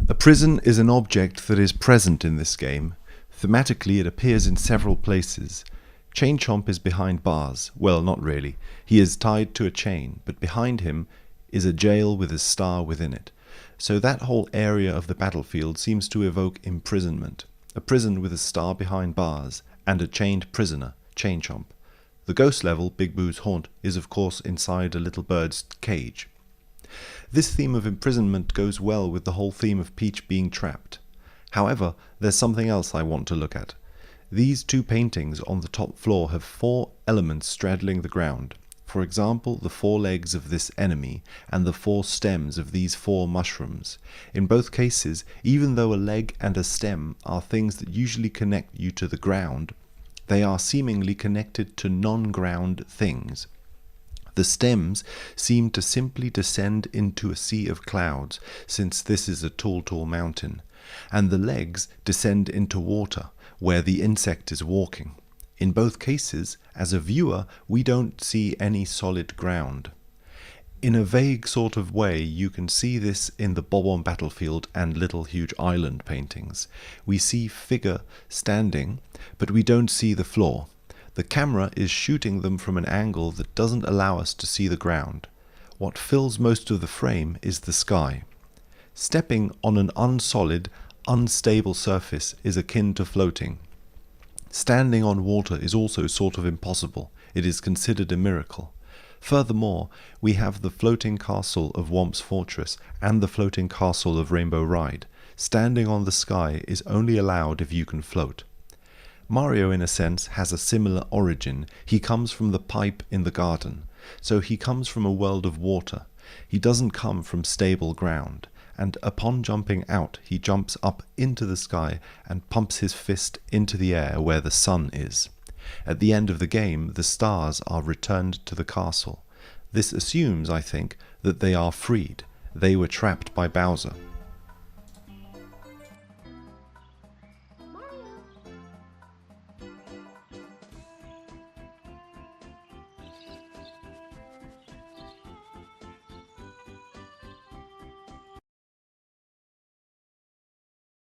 A prison is an object that is present in this game. Thematically, it appears in several places. Chain Chomp is behind bars. Well, not really. He is tied to a chain, but behind him is a jail with a star within it. So that whole area of the battlefield seems to evoke imprisonment. A prison with a star behind bars, and a chained prisoner, Chain Chomp. The ghost level, Big Boo's haunt, is of course inside a little bird's cage. This theme of imprisonment goes well with the whole theme of Peach being trapped. However, there's something else I want to look at. These two paintings on the top floor have 4 elements straddling the ground. For example, the 4 legs of this enemy and the 4 stems of these 4 mushrooms. In both cases, even though a leg and a stem are things that usually connect you to the ground, they are seemingly connected to non-ground things. The stems seem to simply descend into a sea of clouds, since this is a tall mountain, and the legs descend into water, where the insect is walking. In both cases, as a viewer, we don't see any solid ground. In a vague sort of way, you can see this in the Bob-omb Battlefield and Little Huge Island paintings. We see figure standing, but we don't see the floor. The camera is shooting them from an angle that doesn't allow us to see the ground. What fills most of the frame is the sky. Stepping on an unsolid, unstable surface is akin to floating. Standing on water is also sort of impossible. It is considered a miracle. Furthermore, we have the floating castle of Womp's Fortress and the floating castle of Rainbow Ride. Standing on the sky is only allowed if you can float. Mario, in a sense, has a similar origin. He comes from the pipe in the garden, so he comes from a world of water. He doesn't come from stable ground, and upon jumping out, he jumps up into the sky and pumps his fist into the air where the sun is. At the end of the game, the stars are returned to the castle. This assumes, I think, that they are freed. They were trapped by Bowser.